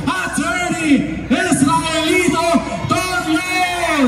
Attorney Israelito Tonyon!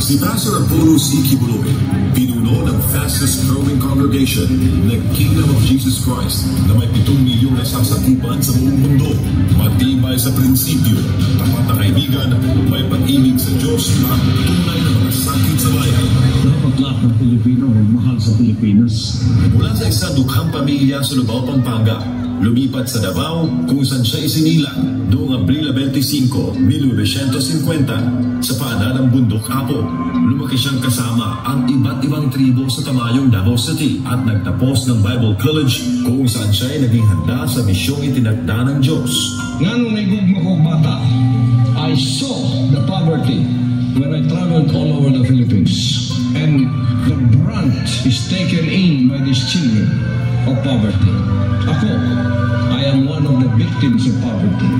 Si Pastor Apollo C. Kibuloy, pinuno ng fastest growing congregation ng Kingdom of Jesus Christ na may 7 milyon na sasakupan sa buong mundo. Matibay sa prinsipyo, tapat na kaibigan, may pag-ibig sa Diyos at tunay na mga sakit sa bayan. Dapat lahat ng Pilipino magmahal sa Pilipinas. Mula sa isang dukhang pamilya sa Lubao, Pampanga, lumipat sa Davao kung saan siya isinilang noong Abril 25, 1950 sa paanan ng bundok Apo. Lumaki siyang kasama ang iba't ibang tribo sa Tamayong, Davao City at nagtapos ng Bible College kung saan siya ay naging handa sa misyong itinakda ng Diyos. Nga nung may gugma kong bata, I saw the poverty when I traveled all over the Philippines. And the brunt is taken in by these children of poverty. Ako, I am one of the victims of poverty.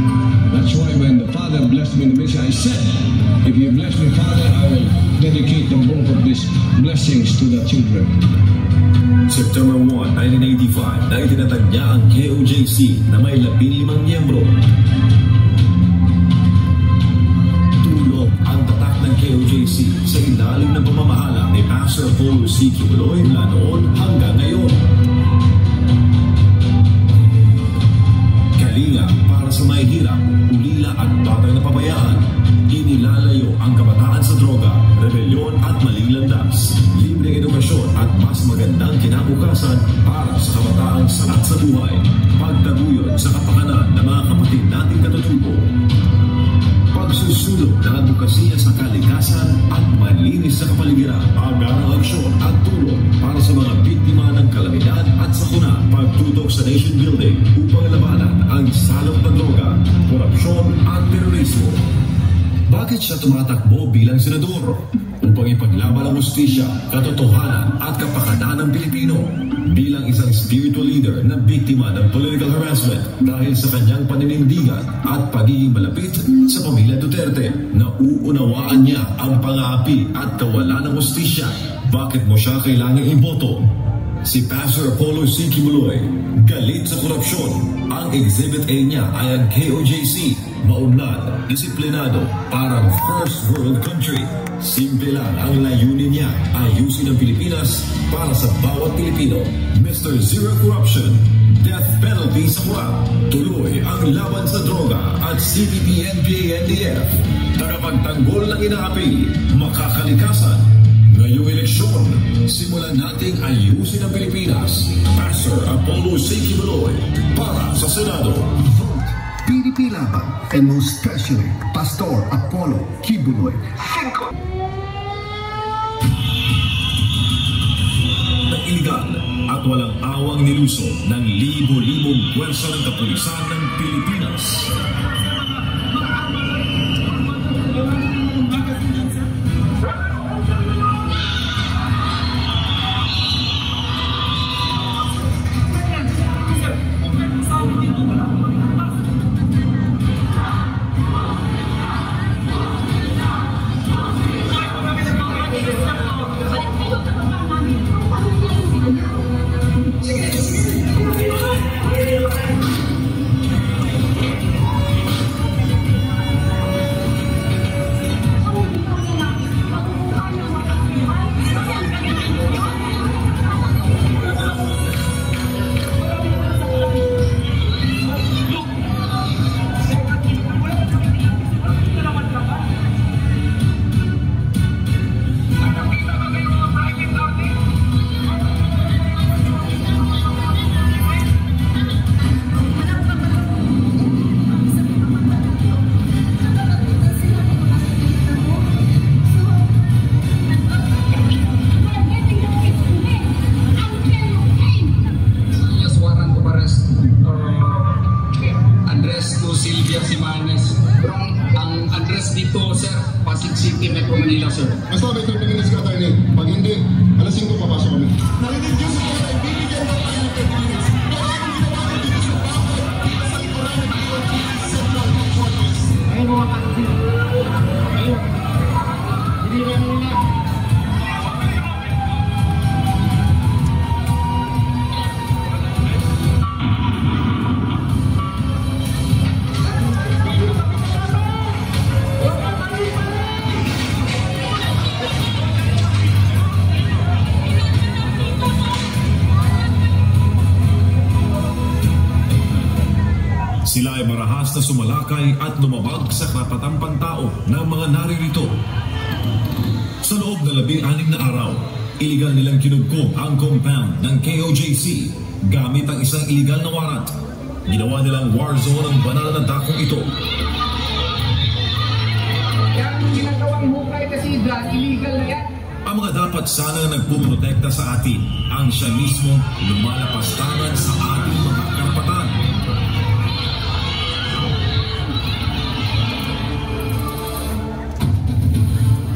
That's why when the Father blessed me in the mission, I said, if you bless me, Father, I will dedicate the bulk of these blessings to the children. September 1, 1985, na itinatag niya ang KOJC na may 15 miyembro. Tulong ang tatak ng KOJC sa ilalim ng pamamahala ni Pastor Apollo C. Kibuloy mula noon hanggang ngayon. Kalinga para sa may hirap, ulila at batang napabayaan. Inilalayo ang kabataan sa droga, rebelyon at maling landas. Libreng edukasyon at mas magandang kinabukasan para sa kabataang salat sa buhay. Pagtaguyod sa kapakanan ng mga kapatid nating katutubo. Pagsusulong ng advokasya sa kalikasan at malinis sa kapaligiran. Agarang aksyon at tulong para sa mga biktima ng kalamidad at sakuna. Pagtutok sa nation building upang labanan ang salot na droga, korupsyon at terorismo. Bakit siya tumatakbo bilang senador? Upang ipaglaban ang hustisya, katotohanan at kapakanan ng Pilipino. Bilang isang spiritual leader na biktima ng political harassment dahil sa kanyang paninindigan at pagiging malapit sa pamilya Duterte, nauunawaan niya ang pang-aapi at kawalan ng hustisya. Bakit mo siya kailangang iboto? Si Pastor Apollo C. Kibuloy, galit sa korupsyon. Ang Exhibit A niya ay ang KOJC, maunlad, disiplinado, parang first world country. Simple lang ang layunin niya, ayusin ang Pilipinas para sa bawat Pilipino. Mr. Zero Corruption, death penalty sa kurap. Tuloy ang laban sa droga at CPP-NPA-NDF. Tagapagtanggol ng inaapi, makakalikasan. Ngayong eleksyon, simulan nating ayusin ang Pilipinas. Pastor Apollo C. Kibuloy para sa Senado. PDP Laban, and most especially Pastor Apollo Kibuloy. Ng iligal at walang awang niluso ng libo-libong pwersa ng kapulisan ng Pilipinas. Sila ay marahas na sumalakay at lumabag sa karapatang pantao ng mga naririto. Sa loob ng 16 na araw, iligal nilang kinugkong ang compound ng KOJC gamit ang isang iligal na warrant. Ginawa nilang war zone ang banal na dakong ito. Yan ang ginagawang hukay kasi dyan, illegal na yan. Ang mga dapat sana nagpuprotekta sa atin ang siya mismo lumalapastangan sa ating mga karapatan.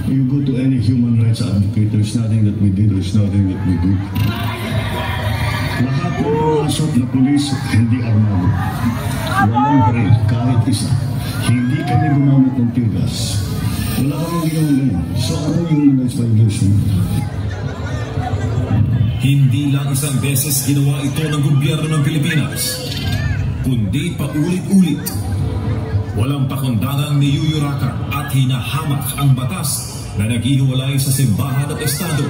You go to any human rights advocate, there's nothing that we did, there's nothing that we do. Lahat ng pumasok na pulis, hindi armado. Walang baril, kahit isa. Hindi kami gumamit ng tear gas. Wala kami ginawa ganyan. So ano yung human rights violation? Hindi lang isang beses ginawa ito ng gobyerno ng Pilipinas, kundi paulit-ulit. Walang pakundangang niyuyurakan at hinahamak ang batas na naghihiwalay sa simbahan at estado.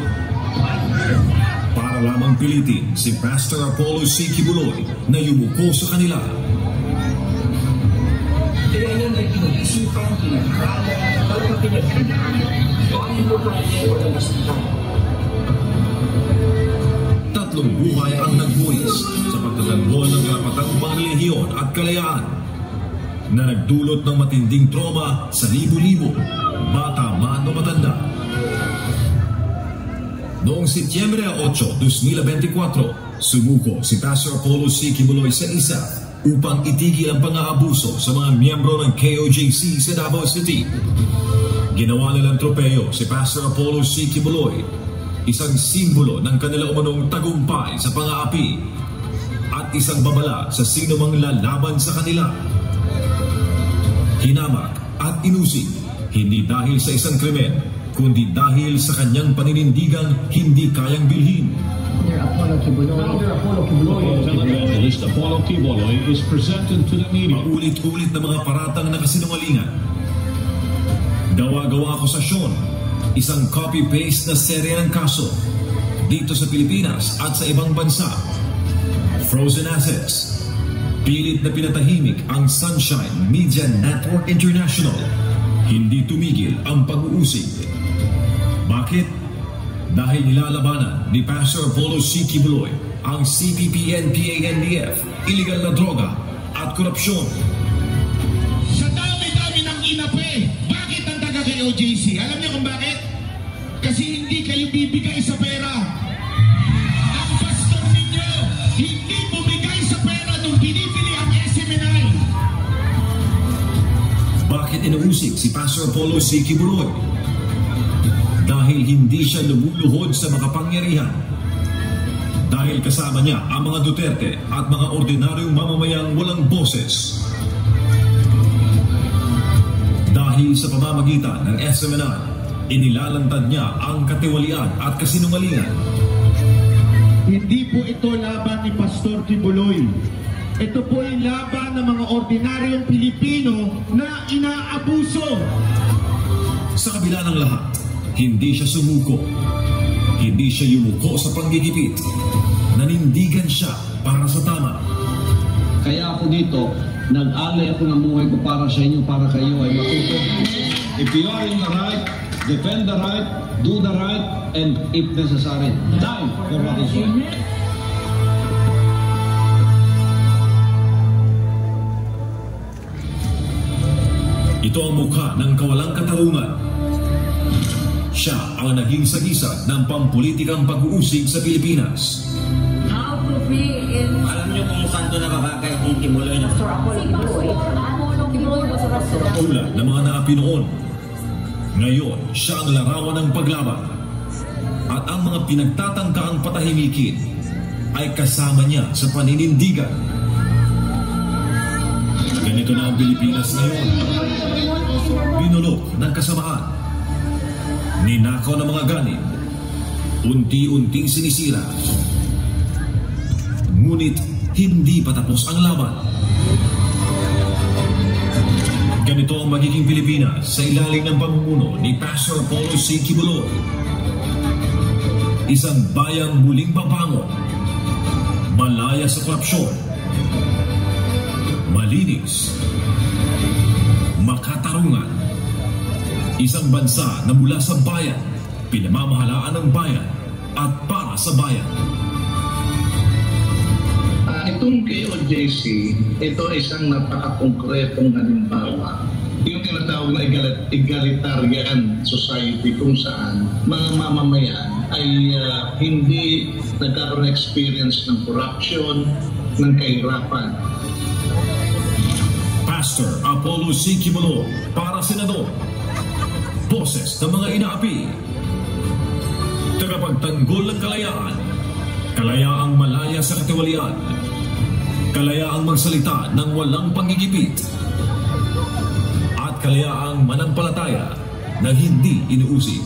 Para lamang pilitin si Pastor Apollo C. Kibuloy na yumuko sa kanila. Kaya yan ay pinag-isipan, pinag-aralan, talagang pinag-aralan. So ang importante, wala na sila. Tatlong buhay ang nagbuwis sa pagtatanggol ng karapatang pangrelihiyon at kalayaan na nagdulot ng matinding trauma sa libo-libo, bata man o matanda. Noong Setyembre 8, 2024, sumuko si Pastor Apollo C. Kibuloy sa isa upang itigil ang pang-aabuso sa mga miyembro ng KOJC sa Davao City. Ginawa nilang tropeyo si Pastor Apollo C. Kibuloy, isang simbolo ng kanila umanong tagumpay sa pang-aapi at isang babala sa sino mang lalaban sa kanila. Hinamak at inusig, hindi dahil sa isang krimen, kundi dahil sa kanyang paninindigang hindi kayang bilhin. Evangelist Apollo Kibuloy is presented to the media. Paulit-ulit na mga paratang na kasinungalingan. Gawa-gawa akusasyon, isang copy-paste na serye ng kaso dito sa Pilipinas at sa ibang bansa. Frozen assets. Pilit na pinatahimik ang Sunshine Media Network International. Hindi tumigil ang pag-uusig. Bakit? Dahil nilalabanan ni Pastor Apollo C. Kibuloy ang CPP-NPA-NDF, illegal na droga at korupsyon. Sa dami-dami ng inape, bakit ang taga-KOJC? Alam niyo kung bakit? Kasi hindi kayo bibigay sa pera. Ang pastor ninyo, hindi bumigay sa pera nung binibili ang SMNI. Bakit inuusig si Pastor Apollo C. Kibuloy? Dahil hindi siya lumuluhod sa makapangyarihan. Dahil kasama niya ang mga Duterte at mga ordinaryong mamamayang walang boses. Dahil sa pamamagitan ng SMNI, inilalantad niya ang katiwalian at kasinungalingan. Hindi po ito laban ni Pastor Kibuloy. Ito po ay laban ng mga ordinaryong Pilipino na inaabuso. Sa kabila ng lahat, hindi siya sumuko. Hindi siya yumuko sa panggigipit. Nanindigan siya para sa tama. Kaya ako dito, nag-alay ako ng buhay ko para sa inyo, para kayo ay matuto. If you are in the right, defend the right, do the right, and if necessary, die for what is right. Ito ang mukha ng kawalang katarungan. Siya ang naging sagisag ng pampulitikang pag-uusig sa Pilipinas. How to be in... Alam niyo kung saan ito nakabagay kung Kibuloy na? Pastor Apollo Kibuloy. Kibuloy ba sa Pastor? Tulad ng mga naapi noon. Ngayon, siya ang larawan ng paglaban. At ang mga pinagtatangkaang patahimikin ay kasama niya sa paninindigan. Ganito na ang Pilipinas ngayon. Binulok ng kasamaan. Ninakaw ng mga ganib. Unti-unting sinisira. Ngunit hindi pa tapos ang laban. Ganito ang magiging Pilipinas sa ilalim ng pamumuno ni Pastor Apollo C. Kibuloy. Isang bayang muling babangon. Malaya sa korupsyon. malinis, makatarungan. Isang bansa na mula sa bayan, pinamamahalaan ng bayan at para sa bayan. Itong KOJC, ito ay isang napaka-konkretong halimbawa. Yung tinatawag na egalitarian society kung saan mga mamamayan ay hindi nagkaroon experience ng corruption, ng kahirapan. Pastor Apollo C. Kibuloy para Senador. Boses ng mga inaapi. Tagapagtanggol ng kalayaan. Kalayaang malaya sa katiwalian. Kalayaang magsalita ng walang panggigipit. At kalayaang manampalataya na hindi inuusig.